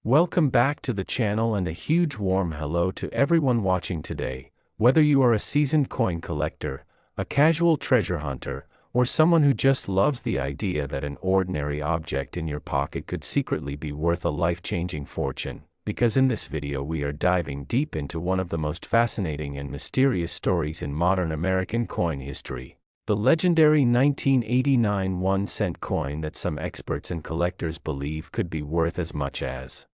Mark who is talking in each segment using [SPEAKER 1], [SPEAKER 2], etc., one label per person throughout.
[SPEAKER 1] Welcome back to the channel and a huge warm hello to everyone watching today. Whether you are a seasoned coin collector, a casual treasure hunter, or someone who just loves the idea that an ordinary object in your pocket could secretly be worth a life-changing fortune, because in this video we are diving deep into one of the most fascinating and mysterious stories in modern American coin history. The legendary 1989 1-cent coin that some experts and collectors believe could be worth as much as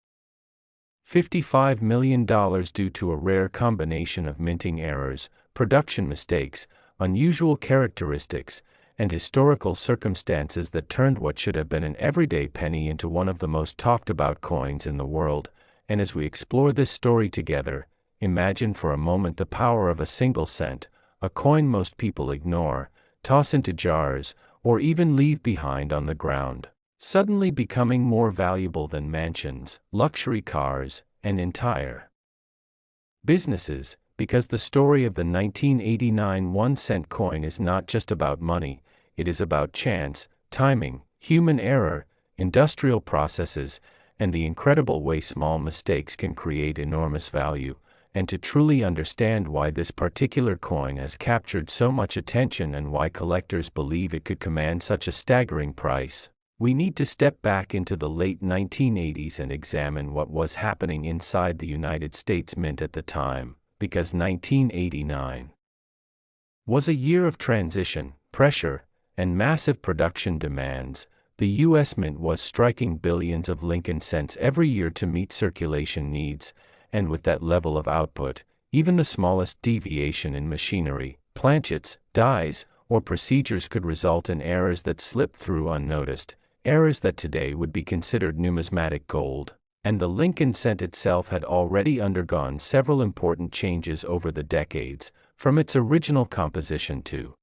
[SPEAKER 1] $55 million due to a rare combination of minting errors, production mistakes, unusual characteristics, and historical circumstances that turned what should have been an everyday penny into one of the most talked about coins in the world. And as we explore this story together, imagine for a moment the power of a single cent, a coin most people ignore, toss into jars, or even leave behind on the ground, suddenly becoming more valuable than mansions, luxury cars, and entire businesses, because the story of the 1989 1-cent coin is not just about money, it is about chance, timing, human error, industrial processes, and the incredible way small mistakes can create enormous value. And to truly understand why this particular coin has captured so much attention and why collectors believe it could command such a staggering price, we need to step back into the late 1980s and examine what was happening inside the United States Mint at the time, because 1989 was a year of transition, pressure, and massive production demands. The U.S. Mint was striking billions of Lincoln cents every year to meet circulation needs, and with that level of output, even the smallest deviation in machinery, planchets, dies, or procedures could result in errors that slipped through unnoticed, errors that today would be considered numismatic gold. And the Lincoln cent itself had already undergone several important changes over the decades, from its original composition to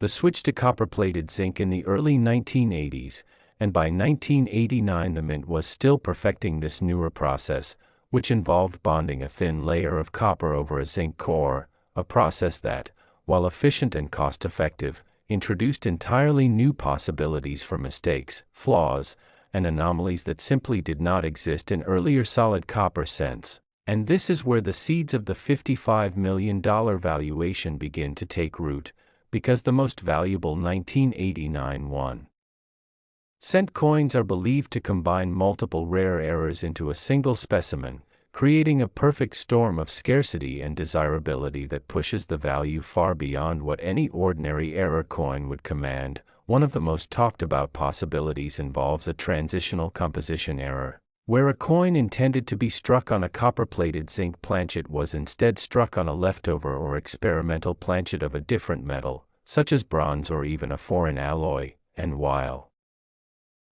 [SPEAKER 1] the switch to copper-plated zinc in the early 1980s, and by 1989 the Mint was still perfecting this newer process, which involved bonding a thin layer of copper over a zinc core, a process that, while efficient and cost-effective, introduced entirely new possibilities for mistakes, flaws, and anomalies that simply did not exist in earlier solid copper cents. And this is where the seeds of the $55 million valuation begin to take root, because the most valuable 1989 1-cent coins are believed to combine multiple rare errors into a single specimen, creating a perfect storm of scarcity and desirability that pushes the value far beyond what any ordinary error coin would command. One of the most talked about possibilities involves a transitional composition error, where a coin intended to be struck on a copper-plated zinc planchet was instead struck on a leftover or experimental planchet of a different metal, such as bronze or even a foreign alloy. And while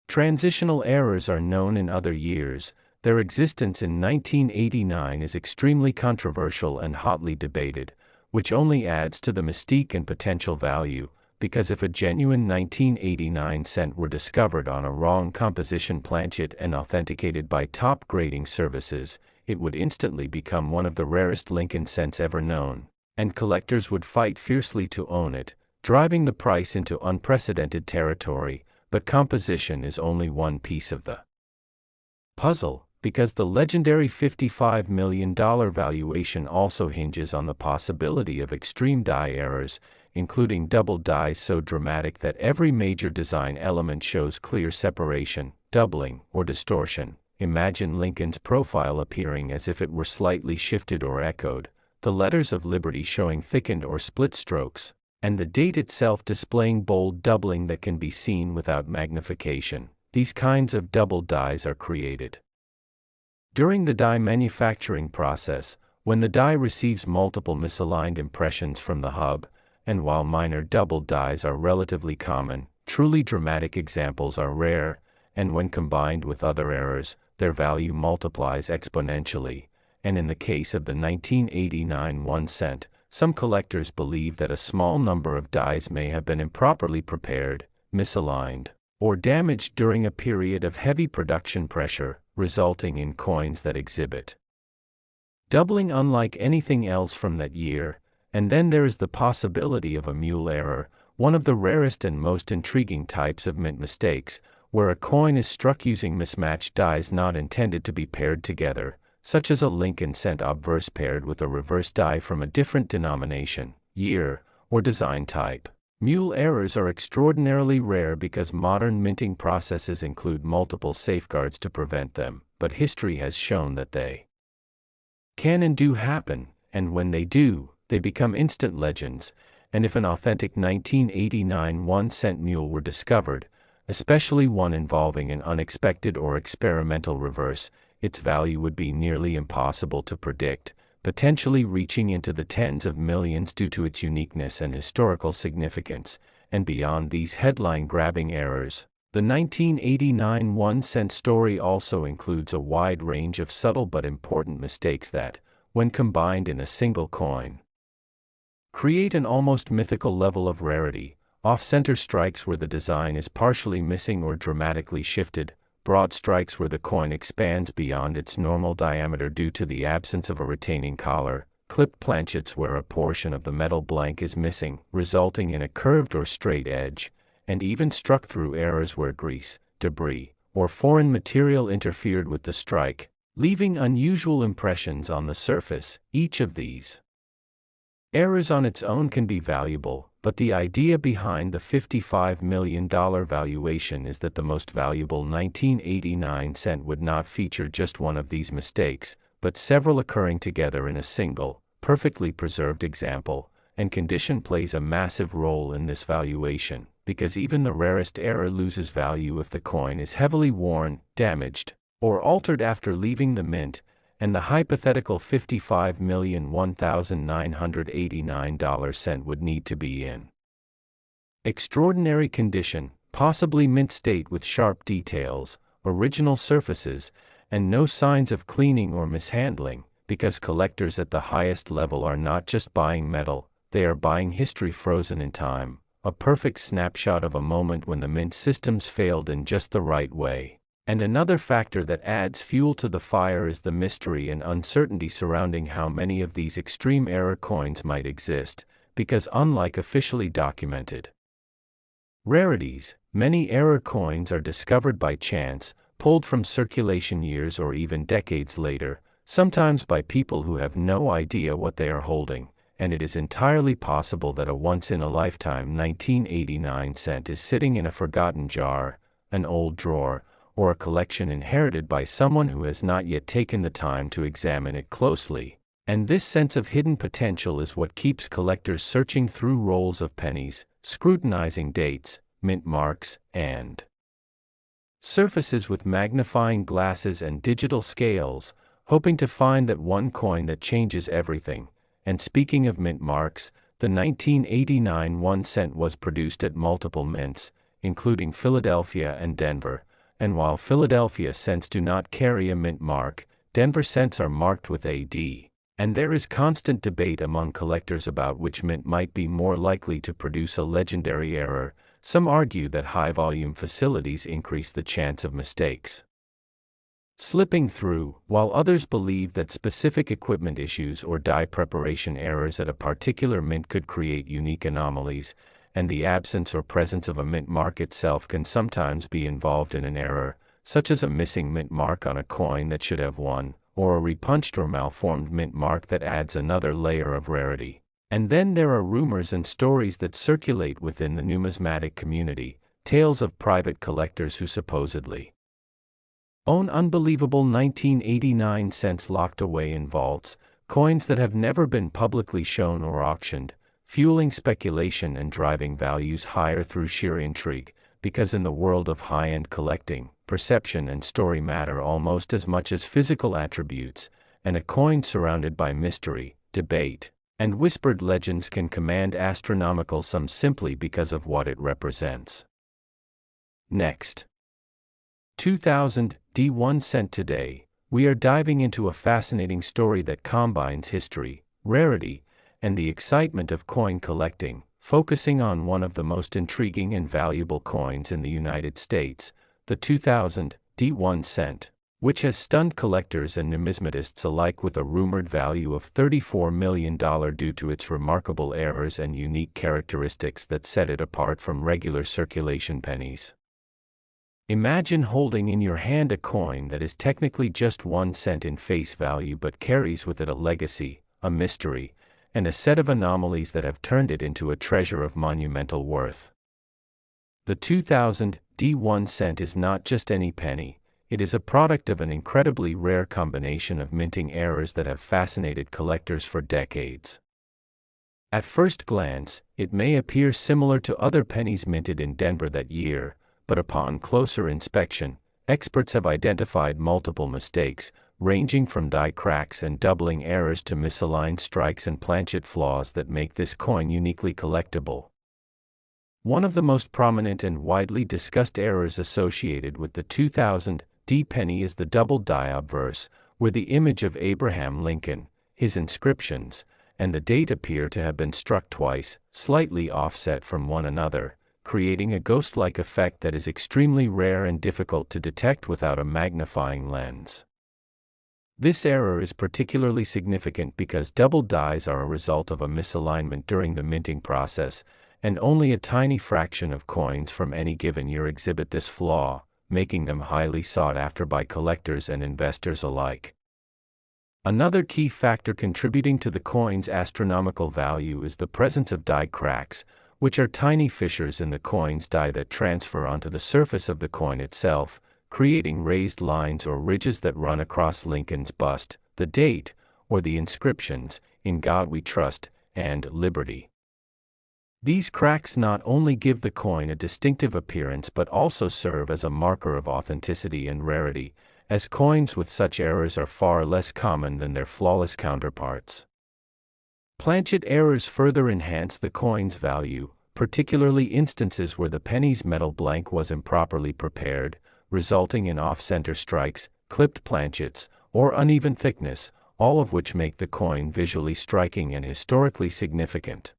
[SPEAKER 1] transitional errors are known in other years, their existence in 1989 is extremely controversial and hotly debated, which only adds to the mystique and potential value, because if a genuine 1989 cent were discovered on a wrong composition planchet and authenticated by top grading services, it would instantly become one of the rarest Lincoln cents ever known, and collectors would fight fiercely to own it, driving the price into unprecedented territory. But composition is only one piece of the puzzle, because the legendary $55 million valuation also hinges on the possibility of extreme die errors, including double dies so dramatic that every major design element shows clear separation, doubling, or distortion. Imagine Lincoln's profile appearing as if it were slightly shifted or echoed, the letters of Liberty showing thickened or split strokes, and the date itself displaying bold doubling that can be seen without magnification. These kinds of double dies are created during the die manufacturing process, when the die receives multiple misaligned impressions from the hub, and while minor double dies are relatively common, truly dramatic examples are rare, and when combined with other errors, their value multiplies exponentially. And in the case of the 1989 1-cent, some collectors believe that a small number of dies may have been improperly prepared, misaligned, or damaged during a period of heavy production pressure, resulting in coins that exhibit doubling unlike anything else from that year. And then there is the possibility of a mule error, one of the rarest and most intriguing types of mint mistakes, where a coin is struck using mismatched dies not intended to be paired together, such as a Lincoln cent obverse paired with a reverse die from a different denomination, year, or design type. Mule errors are extraordinarily rare because modern minting processes include multiple safeguards to prevent them, but history has shown that they can and do happen, and when they do, they become instant legends. And if an authentic 1989 1-cent mule were discovered, especially one involving an unexpected or experimental reverse, its value would be nearly impossible to predict, potentially reaching into the tens of millions due to its uniqueness and historical significance. And beyond these headline-grabbing errors, the 1989 1-cent story also includes a wide range of subtle but important mistakes that, when combined in a single coin, create an almost mythical level of rarity. Off-center strikes where the design is partially missing or dramatically shifted, broad strikes where the coin expands beyond its normal diameter due to the absence of a retaining collar, clipped planchets where a portion of the metal blank is missing, resulting in a curved or straight edge, and even struck-through errors where grease, debris, or foreign material interfered with the strike, leaving unusual impressions on the surface. Each of these errors on its own can be valuable, but the idea behind the $55 million valuation is that the most valuable 1989 cent would not feature just one of these mistakes, but several occurring together in a single, perfectly preserved example, and condition plays a massive role in this valuation, because even the rarest error loses value if the coin is heavily worn, damaged, or altered after leaving the mint, and the hypothetical $55,001,989 cent would need to be in extraordinary condition, possibly mint state with sharp details, original surfaces, and no signs of cleaning or mishandling, because collectors at the highest level are not just buying metal, they are buying history frozen in time, a perfect snapshot of a moment when the mint systems failed in just the right way. And another factor that adds fuel to the fire is the mystery and uncertainty surrounding how many of these extreme error coins might exist, because unlike officially documented rarities, many error coins are discovered by chance, pulled from circulation years or even decades later, sometimes by people who have no idea what they are holding, and it is entirely possible that a once-in-a-lifetime 1989 cent is sitting in a forgotten jar, an old drawer, or a collection inherited by someone who has not yet taken the time to examine it closely. And this sense of hidden potential is what keeps collectors searching through rolls of pennies, scrutinizing dates, mint marks, and surfaces with magnifying glasses and digital scales, hoping to find that one coin that changes everything. And speaking of mint marks, the 1989 1-cent was produced at multiple mints, including Philadelphia and Denver. And while Philadelphia cents do not carry a mint mark, Denver cents are marked with AD. And there is constant debate among collectors about which mint might be more likely to produce a legendary error. Some argue that high-volume facilities increase the chance of mistakes slipping through, while others believe that specific equipment issues or die preparation errors at a particular mint could create unique anomalies, and the absence or presence of a mint mark itself can sometimes be involved in an error, such as a missing mint mark on a coin that should have one, or a repunched or malformed mint mark that adds another layer of rarity. And then there are rumors and stories that circulate within the numismatic community, tales of private collectors who supposedly own unbelievable 1989 cents locked away in vaults, coins that have never been publicly shown or auctioned, fueling speculation and driving values higher through sheer intrigue, because in the world of high-end collecting, perception and story matter almost as much as physical attributes, and a coin surrounded by mystery, debate, and whispered legends can command astronomical sums simply because of what it represents. Next. 2000 D1 cent. Today, we are diving into a fascinating story that combines history, rarity, and the excitement of coin collecting, focusing on one of the most intriguing and valuable coins in the United States, the 2000 D1 cent, which has stunned collectors and numismatists alike with a rumored value of $34 million due to its remarkable errors and unique characteristics that set it apart from regular circulation pennies. Imagine holding in your hand a coin that is technically just 1 cent in face value but carries with it a legacy, a mystery, and a set of anomalies that have turned it into a treasure of monumental worth. The 2000 D1 cent is not just any penny, it is a product of an incredibly rare combination of minting errors that have fascinated collectors for decades. At first glance, it may appear similar to other pennies minted in Denver that year, but upon closer inspection, experts have identified multiple mistakes, ranging from die cracks and doubling errors to misaligned strikes and planchet flaws that make this coin uniquely collectible. One of the most prominent and widely discussed errors associated with the 2000 D penny is the double die obverse, where the image of Abraham Lincoln, his inscriptions, and the date appear to have been struck twice, slightly offset from one another, creating a ghost-like effect that is extremely rare and difficult to detect without a magnifying lens. This error is particularly significant because double dies are a result of a misalignment during the minting process, and only a tiny fraction of coins from any given year exhibit this flaw, making them highly sought after by collectors and investors alike. Another key factor contributing to the coin's astronomical value is the presence of die cracks, which are tiny fissures in the coin's die that transfer onto the surface of the coin itself, creating raised lines or ridges that run across Lincoln's bust, the date, or the inscriptions, "In God We Trust," and "Liberty." These cracks not only give the coin a distinctive appearance but also serve as a marker of authenticity and rarity, as coins with such errors are far less common than their flawless counterparts. Planchet errors further enhance the coin's value, particularly instances where the penny's metal blank was improperly prepared, resulting in off-center strikes, clipped planchets, or uneven thickness, all of which make the coin visually striking and historically significant.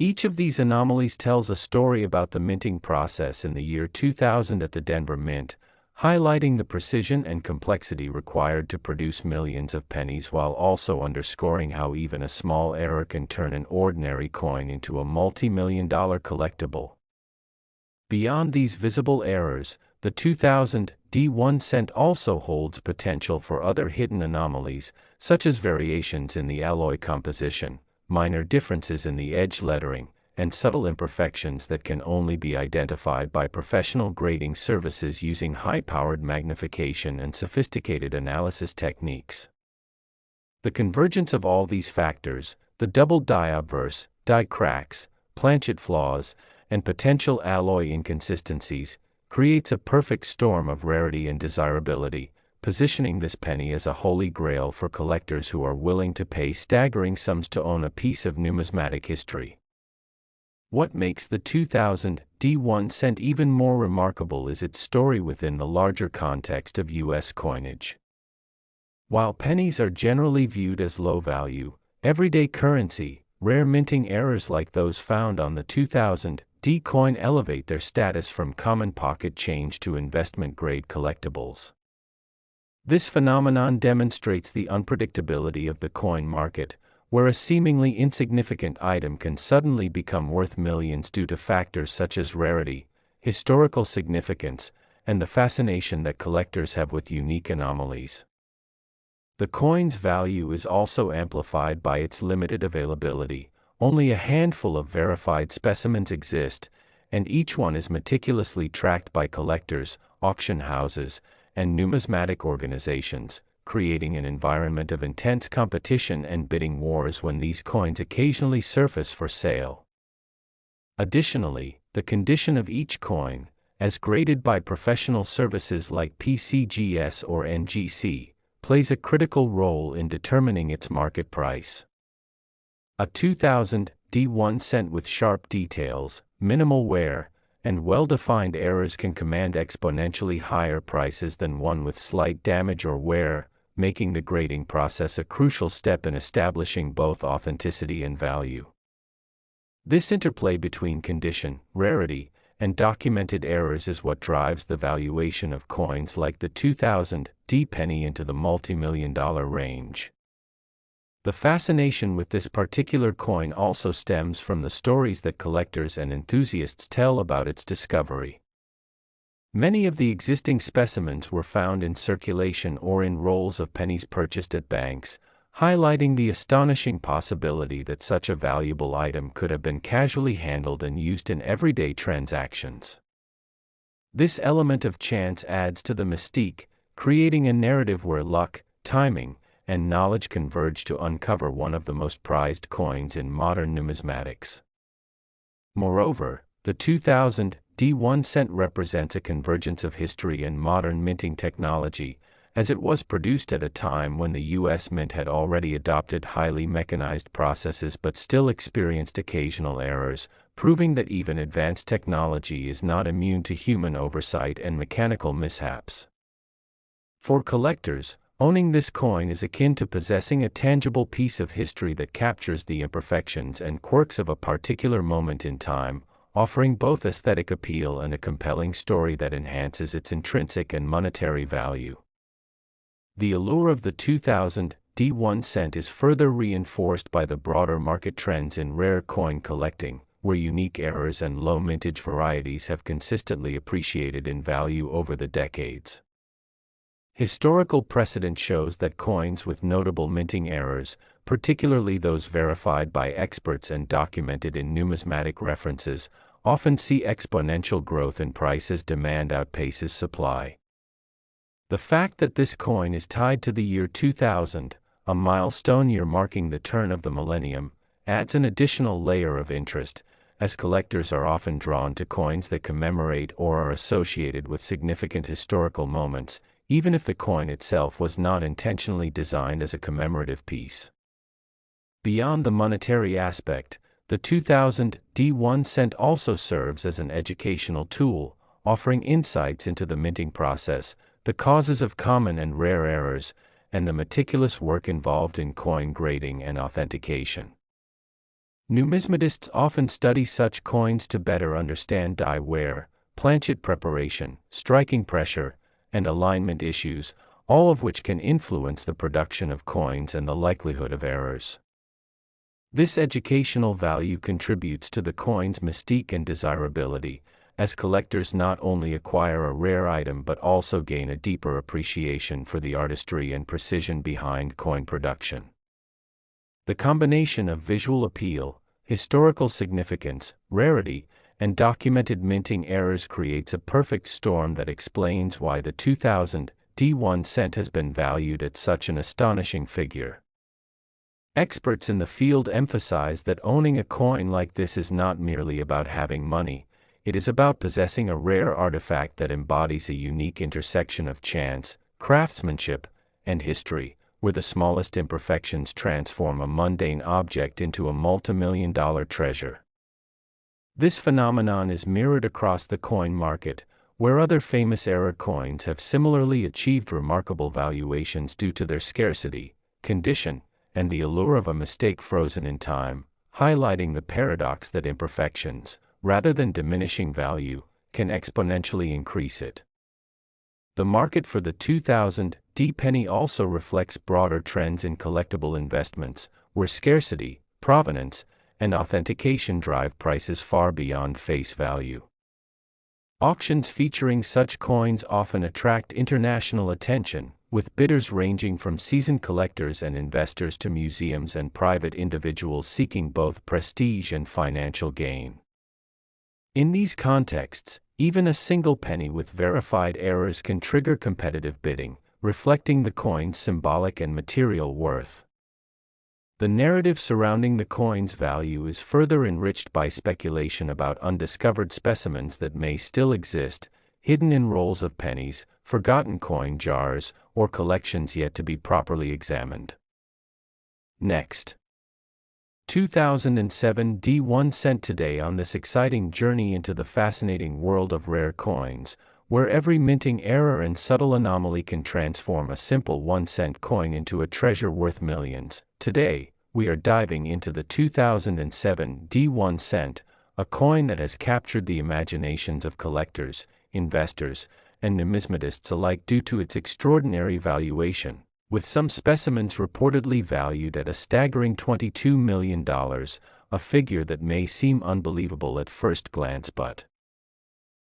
[SPEAKER 1] Each of these anomalies tells a story about the minting process in the year 2000 at the Denver Mint, highlighting the precision and complexity required to produce millions of pennies while also underscoring how even a small error can turn an ordinary coin into a multi-million-dollar collectible. Beyond these visible errors, the 2000 D1 cent also holds potential for other hidden anomalies, such as variations in the alloy composition, minor differences in the edge lettering, and subtle imperfections that can only be identified by professional grading services using high-powered magnification and sophisticated analysis techniques. The convergence of all these factors, the double die obverse, die cracks, planchet flaws, and potential alloy inconsistencies, creates a perfect storm of rarity and desirability, positioning this penny as a holy grail for collectors who are willing to pay staggering sums to own a piece of numismatic history. What makes the 2000 D1 cent even more remarkable is its story within the larger context of U.S. coinage. While pennies are generally viewed as low-value, everyday currency, rare minting errors like those found on the 2000 D coin elevate their status from common pocket change to investment-grade collectibles. This phenomenon demonstrates the unpredictability of the coin market, where a seemingly insignificant item can suddenly become worth millions due to factors such as rarity, historical significance, and the fascination that collectors have with unique anomalies. The coin's value is also amplified by its limited availability. Only a handful of verified specimens exist, and each one is meticulously tracked by collectors, auction houses, and numismatic organizations, creating an environment of intense competition and bidding wars when these coins occasionally surface for sale. Additionally, the condition of each coin, as graded by professional services like PCGS or NGC, plays a critical role in determining its market price. A 2000 D1 cent with sharp details, minimal wear, and well-defined errors can command exponentially higher prices than one with slight damage or wear, making the grading process a crucial step in establishing both authenticity and value. This interplay between condition, rarity, and documented errors is what drives the valuation of coins like the 2000 D penny into the multi-million-dollar range. The fascination with this particular coin also stems from the stories that collectors and enthusiasts tell about its discovery. Many of the existing specimens were found in circulation or in rolls of pennies purchased at banks, highlighting the astonishing possibility that such a valuable item could have been casually handled and used in everyday transactions. This element of chance adds to the mystique, creating a narrative where luck, timing, and knowledge converge to uncover one of the most prized coins in modern numismatics. Moreover, the 2000 D1 cent represents a convergence of history and modern minting technology, as it was produced at a time when the U.S. Mint had already adopted highly mechanized processes but still experienced occasional errors, proving that even advanced technology is not immune to human oversight and mechanical mishaps. For collectors, owning this coin is akin to possessing a tangible piece of history that captures the imperfections and quirks of a particular moment in time, offering both aesthetic appeal and a compelling story that enhances its intrinsic and monetary value. The allure of the 2000 D1 cent is further reinforced by the broader market trends in rare coin collecting, where unique errors and low mintage varieties have consistently appreciated in value over the decades. Historical precedent shows that coins with notable minting errors, particularly those verified by experts and documented in numismatic references, often see exponential growth in price as demand outpaces supply. The fact that this coin is tied to the year 2000, a milestone year marking the turn of the millennium, adds an additional layer of interest, as collectors are often drawn to coins that commemorate or are associated with significant historical moments, even if the coin itself was not intentionally designed as a commemorative piece. Beyond the monetary aspect, the 2000 D1 cent also serves as an educational tool, offering insights into the minting process, the causes of common and rare errors, and the meticulous work involved in coin grading and authentication. Numismatists often study such coins to better understand die wear, planchet preparation, striking pressure, and alignment issues, all of which can influence the production of coins and the likelihood of errors. This educational value contributes to the coin's mystique and desirability, as collectors not only acquire a rare item but also gain a deeper appreciation for the artistry and precision behind coin production. The combination of visual appeal, historical significance, rarity, and documented minting errors creates a perfect storm that explains why the 2000 D1 cent has been valued at such an astonishing figure. Experts in the field emphasize that owning a coin like this is not merely about having money, it is about possessing a rare artifact that embodies a unique intersection of chance, craftsmanship, and history, where the smallest imperfections transform a mundane object into a multimillion-dollar treasure. This phenomenon is mirrored across the coin market, where other famous era coins have similarly achieved remarkable valuations due to their scarcity, condition, and the allure of a mistake frozen in time, highlighting the paradox that imperfections, rather than diminishing value, can exponentially increase it. The market for the 2000 D penny also reflects broader trends in collectible investments, where scarcity, provenance, and authentication drive prices far beyond face value. Auctions featuring such coins often attract international attention, with bidders ranging from seasoned collectors and investors to museums and private individuals seeking both prestige and financial gain. In these contexts, even a single penny with verified errors can trigger competitive bidding, reflecting the coin's symbolic and material worth. The narrative surrounding the coin's value is further enriched by speculation about undiscovered specimens that may still exist, hidden in rolls of pennies, forgotten coin jars, or collections yet to be properly examined. Next, 2007 D1 cent today on this exciting journey into the fascinating world of rare coins, where every minting error and subtle anomaly can transform a simple 1-cent coin into a treasure worth millions. Today, we are diving into the 2007 D1 cent, a coin that has captured the imaginations of collectors, investors, and numismatists alike due to its extraordinary valuation, with some specimens reportedly valued at a staggering $22 million, a figure that may seem unbelievable at first glance but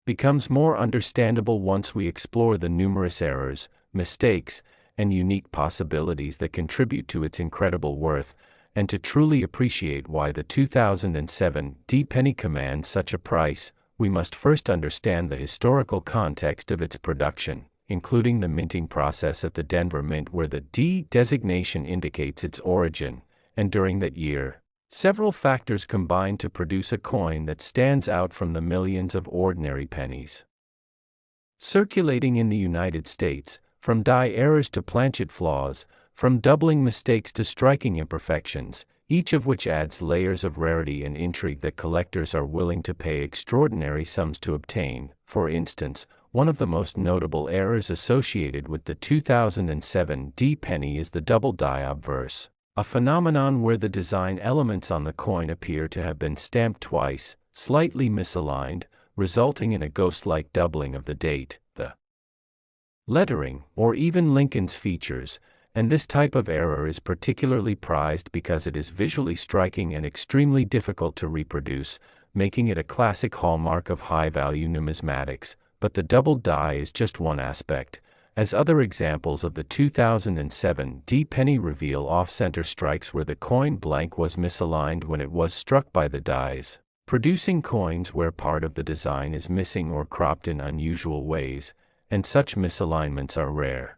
[SPEAKER 1] becomes more understandable once we explore the numerous errors, mistakes, and unique possibilities that contribute to its incredible worth, and to truly appreciate why the 2007 D-penny commands such a price, we must first understand the historical context of its production, including the minting process at the Denver Mint where the D designation indicates its origin, and during that year, several factors combined to produce a coin that stands out from the millions of ordinary pennies circulating in the United States, from die errors to planchet flaws, from doubling mistakes to striking imperfections, each of which adds layers of rarity and intrigue that collectors are willing to pay extraordinary sums to obtain. For instance, one of the most notable errors associated with the 2007 D-penny is the double die obverse, a phenomenon where the design elements on the coin appear to have been stamped twice, slightly misaligned, resulting in a ghost-like doubling of the date, the lettering, or even Lincoln's features, and this type of error is particularly prized because it is visually striking and extremely difficult to reproduce, making it a classic hallmark of high-value numismatics. But the double die is just one aspect, as other examples of the 2007 D-penny reveal off-center strikes where the coin blank was misaligned when it was struck by the dies, producing coins where part of the design is missing or cropped in unusual ways, and such misalignments are rare.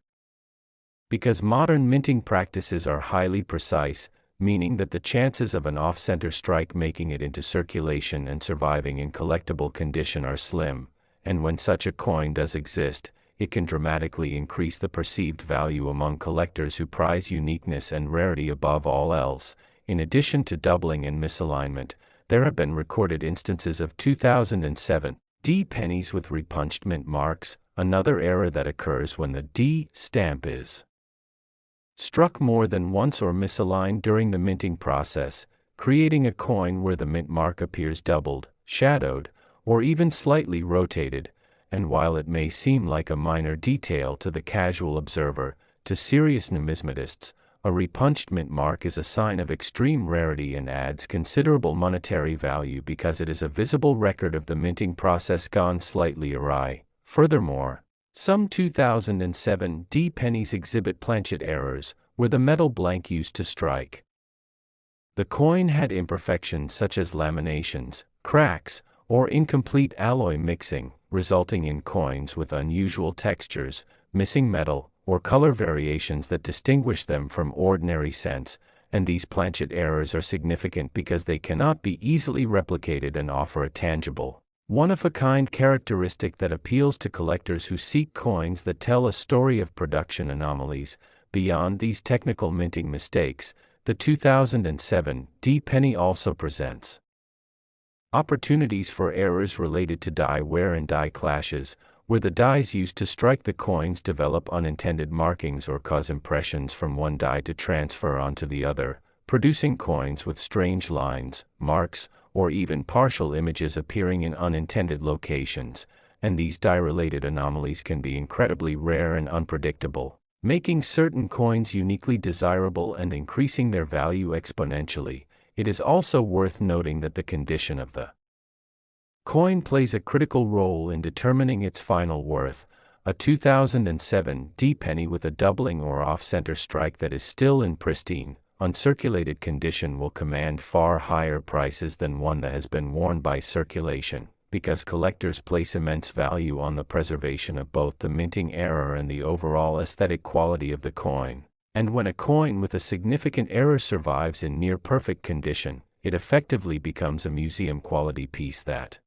[SPEAKER 1] Because modern minting practices are highly precise, meaning that the chances of an off-center strike making it into circulation and surviving in collectible condition are slim, and when such a coin does exist, it can dramatically increase the perceived value among collectors who prize uniqueness and rarity above all else. In addition to doubling and misalignment, there have been recorded instances of 2007 D-pennies with repunched mint marks, another error that occurs when the D stamp is struck more than once or misaligned during the minting process, creating a coin where the mint mark appears doubled, shadowed, or even slightly rotated, and while it may seem like a minor detail to the casual observer, to serious numismatists, a repunched mint mark is a sign of extreme rarity and adds considerable monetary value because it is a visible record of the minting process gone slightly awry. Furthermore, some 2007 D-pennies exhibit planchet errors, where the metal blank used to strike the coin had imperfections such as laminations, cracks, or incomplete alloy mixing, resulting in coins with unusual textures, missing metal, or color variations that distinguish them from ordinary cents, and these planchet errors are significant because they cannot be easily replicated and offer a tangible, one-of-a-kind characteristic that appeals to collectors who seek coins that tell a story of production anomalies. Beyond these technical minting mistakes, the 2007 D-penny also presents opportunities for errors related to die wear and die clashes, where the dies used to strike the coins develop unintended markings or cause impressions from one die to transfer onto the other, producing coins with strange lines, marks, or even partial images appearing in unintended locations, and these die-related anomalies can be incredibly rare and unpredictable, making certain coins uniquely desirable and increasing their value exponentially. It is also worth noting that the condition of the coin plays a critical role in determining its final worth. A 2007 D-penny with a doubling or off-center strike that is still in pristine, uncirculated condition will command far higher prices than one that has been worn by circulation, because collectors place immense value on the preservation of both the minting error and the overall aesthetic quality of the coin. And when a coin with a significant error survives in near-perfect condition, it effectively becomes a museum-quality piece that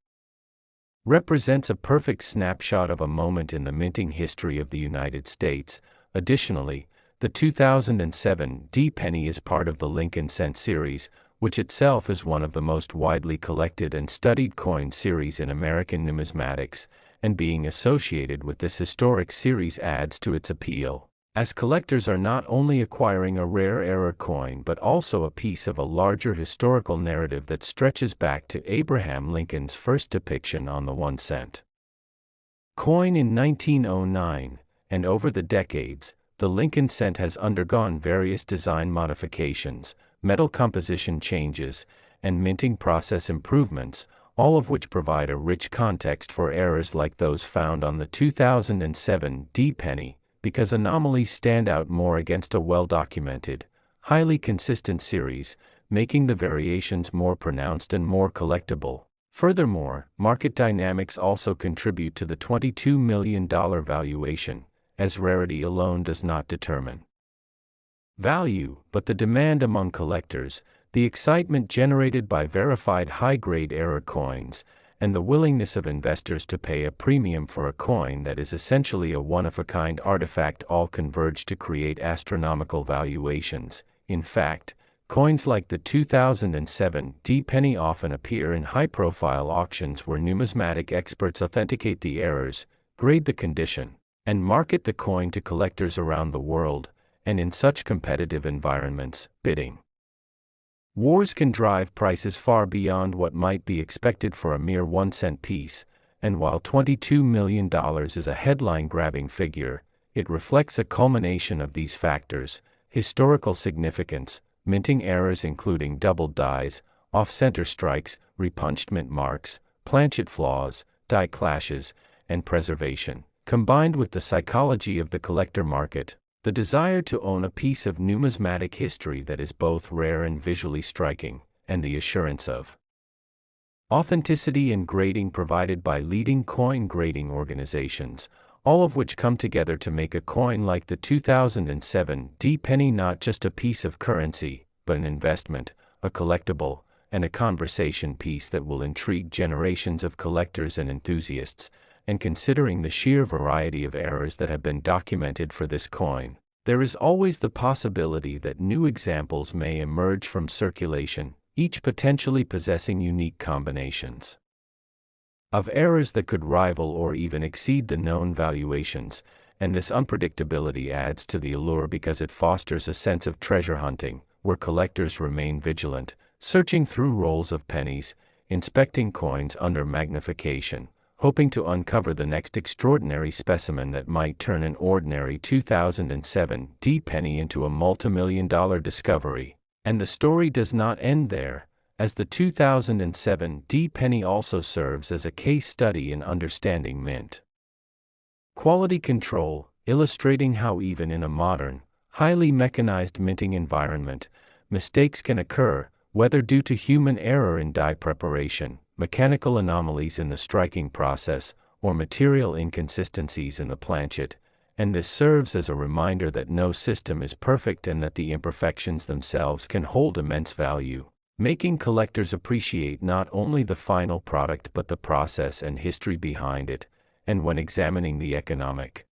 [SPEAKER 1] represents a perfect snapshot of a moment in the minting history of the United States. Additionally, the 2007 D-penny is part of the Lincoln Cent series, which itself is one of the most widely collected and studied coin series in American numismatics, and being associated with this historic series adds to its appeal, as collectors are not only acquiring a rare error coin but also a piece of a larger historical narrative that stretches back to Abraham Lincoln's first depiction on the 1-cent coin in 1909, and over the decades, the Lincoln Cent has undergone various design modifications, metal composition changes, and minting process improvements, all of which provide a rich context for errors like those found on the 2007 D-penny, because anomalies stand out more against a well-documented, highly consistent series, making the variations more pronounced and more collectible. Furthermore, market dynamics also contribute to the $22 million valuation, as rarity alone does not determine value, but the demand among collectors, the excitement generated by verified high-grade error coins, and the willingness of investors to pay a premium for a coin that is essentially a one-of-a-kind artifact all converge to create astronomical valuations. In fact, coins like the 2007 D-penny often appear in high-profile auctions where numismatic experts authenticate the errors, grade the condition, and market the coin to collectors around the world, and in such competitive environments, bidding wars can drive prices far beyond what might be expected for a mere 1-cent piece, and while $22 million is a headline-grabbing figure, it reflects a culmination of these factors: historical significance, minting errors including doubled dies, off-center strikes, repunchment marks, planchet flaws, die clashes, and preservation, combined with the psychology of the collector market, the desire to own a piece of numismatic history that is both rare and visually striking, and the assurance of authenticity and grading provided by leading coin grading organizations, all of which come together to make a coin like the 2007 D-penny not just a piece of currency, but an investment, a collectible, and a conversation piece that will intrigue generations of collectors and enthusiasts. And considering the sheer variety of errors that have been documented for this coin, there is always the possibility that new examples may emerge from circulation, each potentially possessing unique combinations of errors that could rival or even exceed the known valuations, and this unpredictability adds to the allure because it fosters a sense of treasure hunting, where collectors remain vigilant, searching through rolls of pennies, inspecting coins under magnification, hoping to uncover the next extraordinary specimen that might turn an ordinary 2007 D-penny into a multimillion-dollar discovery. And the story does not end there, as the 2007 D-penny also serves as a case study in understanding mint quality control, illustrating how even in a modern, highly mechanized minting environment, mistakes can occur, whether due to human error in die preparation, mechanical anomalies in the striking process, or material inconsistencies in the planchet, and this serves as a reminder that no system is perfect and that the imperfections themselves can hold immense value, making collectors appreciate not only the final product but the process and history behind it. And when examining the economic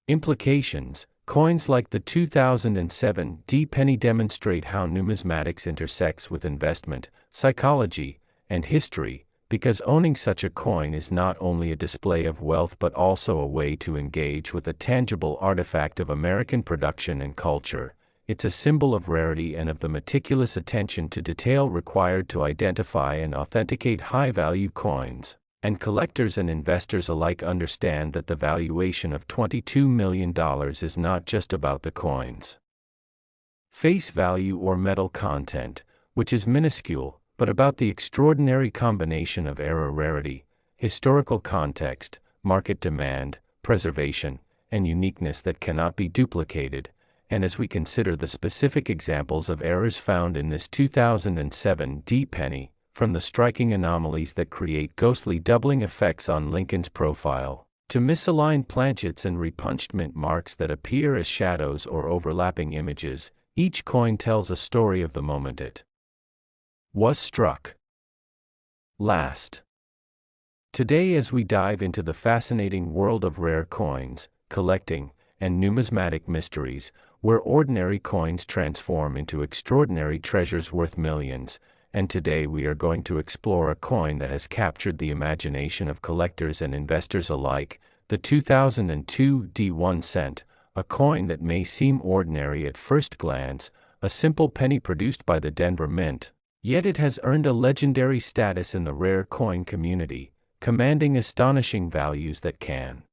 [SPEAKER 1] implications, coins like the 2007 D-penny demonstrate how numismatics intersects with investment, psychology, and history, because owning such a coin is not only a display of wealth but also a way to engage with a tangible artifact of American production and culture. It's a symbol of rarity and of the meticulous attention to detail required to identify and authenticate high-value coins. And collectors and investors alike understand that the valuation of $22 million is not just about the coin's face value or metal content, which is minuscule, but about the extraordinary combination of error rarity, historical context, market demand, preservation, and uniqueness that cannot be duplicated. And as we consider the specific examples of errors found in this 2007 D-penny, from the striking anomalies that create ghostly doubling effects on Lincoln's profile, to misaligned planchets and repunchment marks that appear as shadows or overlapping images, each coin tells a story of the moment it was struck last. Today, as we dive into the fascinating world of rare coins, collecting, and numismatic mysteries, where ordinary coins transform into extraordinary treasures worth millions, and today we are going to explore a coin that has captured the imagination of collectors and investors alike, the 2002 D1 cent, a coin that may seem ordinary at first glance, a simple penny produced by the Denver Mint, yet it has earned a legendary status in the rare coin community, commanding astonishing values that can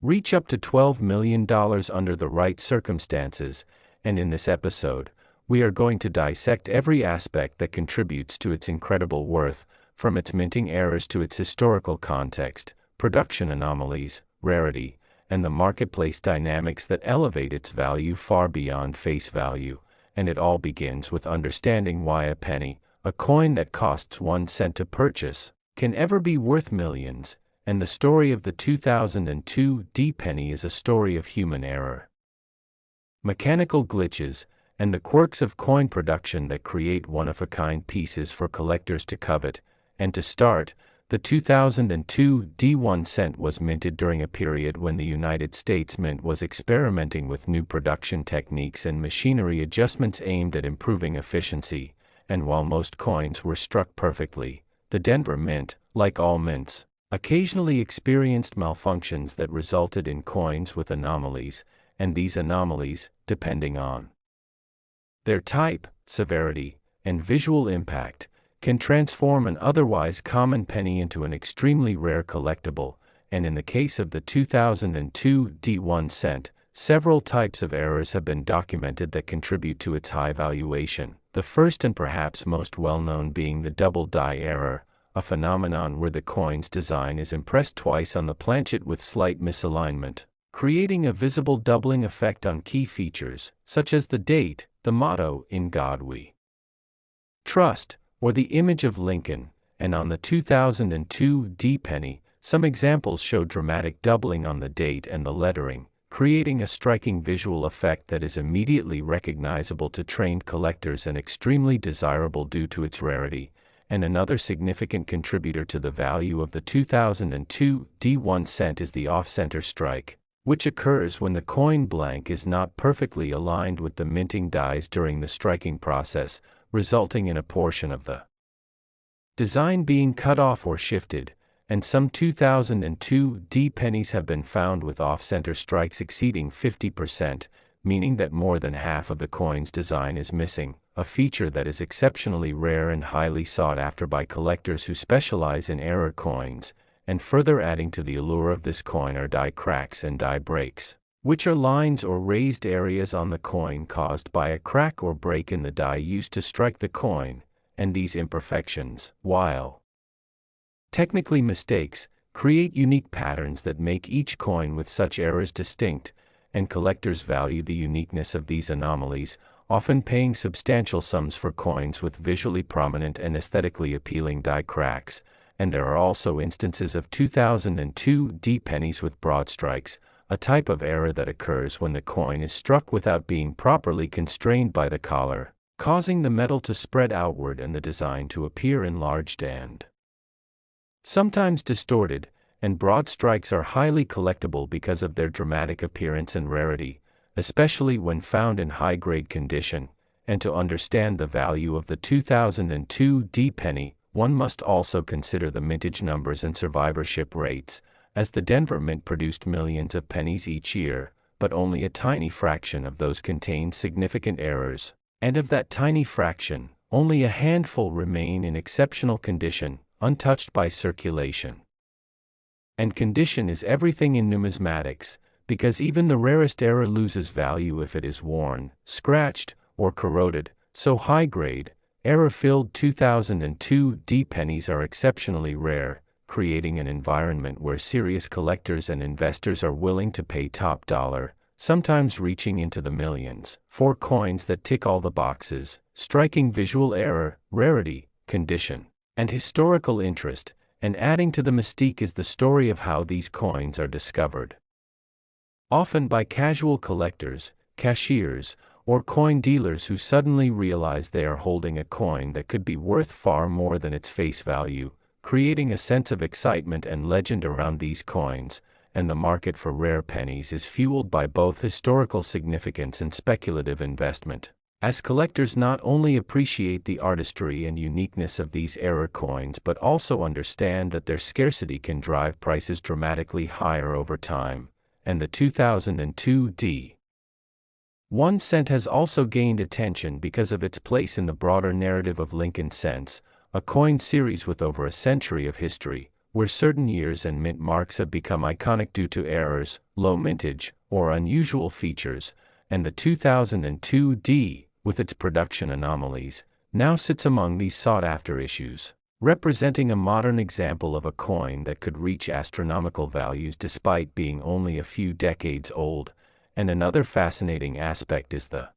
[SPEAKER 1] reach up to $12 million under the right circumstances. And in this episode, we are going to dissect every aspect that contributes to its incredible worth, from its minting errors to its historical context, production anomalies, rarity, and the marketplace dynamics that elevate its value far beyond face value. And it all begins with understanding why a penny, a coin that costs 1 cent to purchase, can ever be worth millions. And the story of the 2002 D-penny is a story of human error, mechanical glitches, and the quirks of coin production that create one-of-a-kind pieces for collectors to covet. And to start, the 2002 D1 cent was minted during a period when the United States Mint was experimenting with new production techniques and machinery adjustments aimed at improving efficiency. And while most coins were struck perfectly, the Denver Mint, like all mints, occasionally experienced malfunctions that resulted in coins with anomalies, and these anomalies, depending on their type, severity, and visual impact, can transform an otherwise common penny into an extremely rare collectible. And in the case of the 2002 D1 cent, several types of errors have been documented that contribute to its high valuation. The first and perhaps most well-known being the double die error, a phenomenon where the coin's design is impressed twice on the planchet with slight misalignment, creating a visible doubling effect on key features, such as the date, the motto, "In God We Trust," or the image of Lincoln. And on the 2002 D-penny, some examples show dramatic doubling on the date and the lettering, creating a striking visual effect that is immediately recognizable to trained collectors and extremely desirable due to its rarity. And another significant contributor to the value of the 2002 D1 cent is the off-center strike, which occurs when the coin blank is not perfectly aligned with the minting dies during the striking process, resulting in a portion of the design being cut off or shifted. And some 2002 D-pennies have been found with off-center strikes exceeding 50%, meaning that more than half of the coin's design is missing, a feature that is exceptionally rare and highly sought after by collectors who specialize in error coins. And further adding to the allure of this coin are die cracks and die breaks, which are lines or raised areas on the coin caused by a crack or break in the die used to strike the coin. And these imperfections, while technically mistakes, create unique patterns that make each coin with such errors distinct. And collectors value the uniqueness of these anomalies, often paying substantial sums for coins with visually prominent and aesthetically appealing die cracks. And there are also instances of 2002 D-pennies with broad strikes, a type of error that occurs when the coin is struck without being properly constrained by the collar, causing the metal to spread outward and the design to appear enlarged and sometimes distorted. And broad strikes are highly collectible because of their dramatic appearance and rarity, especially when found in high-grade condition. And to understand the value of the 2002 D-penny, one must also consider the mintage numbers and survivorship rates, as the Denver Mint produced millions of pennies each year, but only a tiny fraction of those contained significant errors. And of that tiny fraction, only a handful remain in exceptional condition, untouched by circulation. And condition is everything in numismatics, because even the rarest error loses value if it is worn, scratched, or corroded. So high-grade, error-filled 2002 D-pennies are exceptionally rare, creating an environment where serious collectors and investors are willing to pay top dollar, sometimes reaching into the millions, for coins that tick all the boxes: striking visual error, rarity, condition, and historical interest. And adding to the mystique is the story of how these coins are discovered, often by casual collectors, cashiers, or coin dealers who suddenly realize they are holding a coin that could be worth far more than its face value, creating a sense of excitement and legend around these coins. And the market for rare pennies is fueled by both historical significance and speculative investment, as collectors not only appreciate the artistry and uniqueness of these error coins but also understand that their scarcity can drive prices dramatically higher over time. And the 2002 D1 cent has also gained attention because of its place in the broader narrative of Lincoln cents, a coin series with over a century of history, where certain years and mint marks have become iconic due to errors, low mintage, or unusual features. And the 2002 D, with its production anomalies, now sits among these sought-after issues. representing a modern example of a coin that could reach astronomical values despite being only a few decades old. And another fascinating aspect is the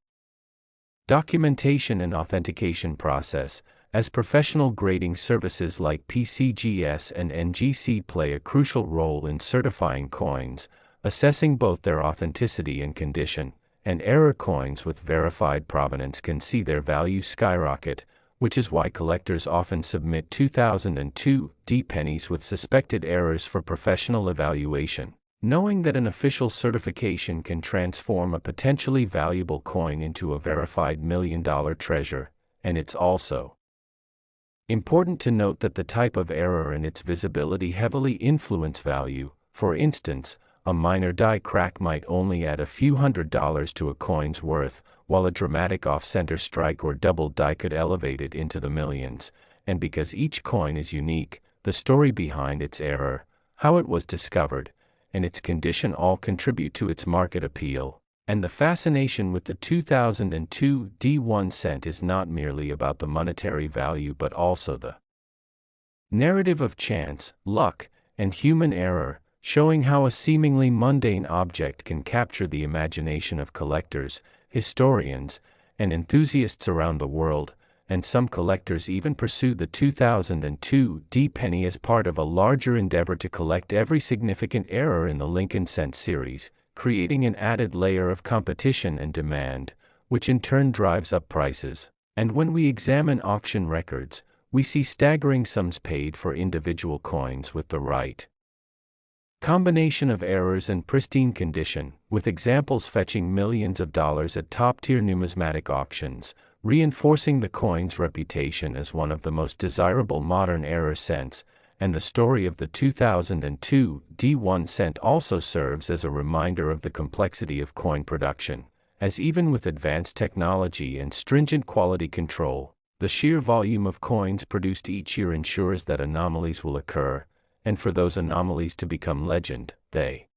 [SPEAKER 1] documentation and authentication process, as professional grading services like PCGS and NGC play a crucial role in certifying coins, assessing both their authenticity and condition. And error coins with verified provenance can see their value skyrocket, which is why collectors often submit 2002 D pennies with suspected errors for professional evaluation, knowing that an official certification can transform a potentially valuable coin into a verified million-dollar treasure. And it's also important to note that the type of error and its visibility heavily influence value. For instance, a minor die crack might only add a few $100s to a coin's worth, while a dramatic off-center strike or double die could elevate it into the millions. And because each coin is unique, the story behind its error, how it was discovered, and its condition all contribute to its market appeal. And the fascination with the 2002 D1 cent is not merely about the monetary value but also the narrative of chance, luck, and human error, showing how a seemingly mundane object can capture the imagination of collectors, historians, and enthusiasts around the world. And some collectors even pursue the 2002 D penny as part of a larger endeavor to collect every significant error in the Lincoln Cent series, creating an added layer of competition and demand, which in turn drives up prices. And when we examine auction records, we see staggering sums paid for individual coins with the right combination of errors and pristine condition, with examples fetching millions of dollars at top-tier numismatic auctions, reinforcing the coin's reputation as one of the most desirable modern error cents. And the story of the 2002 D1 cent also serves as a reminder of the complexity of coin production, as even with advanced technology and stringent quality control, the sheer volume of coins produced each year ensures that anomalies will occur, and for those anomalies to become legend, they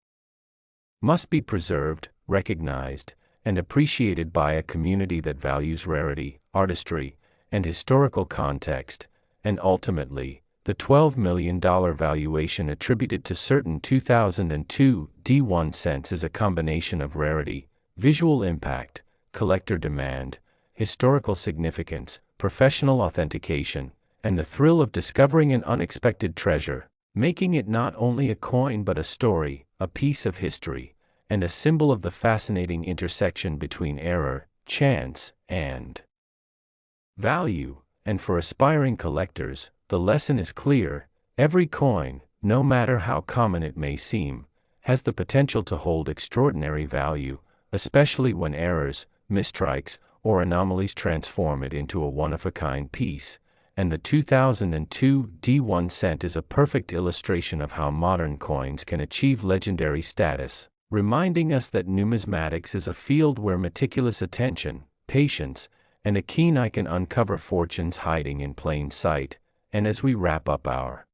[SPEAKER 1] must be preserved, recognized, and appreciated by a community that values rarity, artistry, and historical context. And ultimately, the $12 million valuation attributed to certain 2002 D1 cents is a combination of rarity, visual impact, collector demand, historical significance, professional authentication, and the thrill of discovering an unexpected treasure, making it not only a coin but a story, a piece of history, and a symbol of the fascinating intersection between error, chance, and value. And for aspiring collectors, the lesson is clear: every coin, no matter how common it may seem, has the potential to hold extraordinary value, especially when errors, misstrikes, or anomalies transform it into a one-of-a-kind piece. And the 2002 D1 cent is a perfect illustration of how modern coins can achieve legendary status, reminding us that numismatics is a field where meticulous attention, patience, and a keen eye can uncover fortunes hiding in plain sight. And as we wrap up our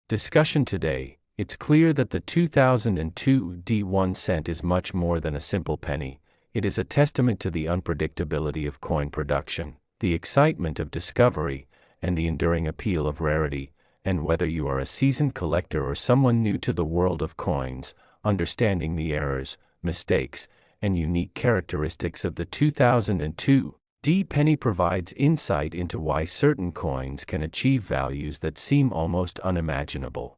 [SPEAKER 1] discussion today, it's clear that the 2002 D1 cent is much more than a simple penny. It is a testament to the unpredictability of coin production, the excitement of discovery, and the enduring appeal of rarity. And whether you are a seasoned collector or someone new to the world of coins, understanding the errors, mistakes, and unique characteristics of the 2002 D penny provides insight into why certain coins can achieve values that seem almost unimaginable.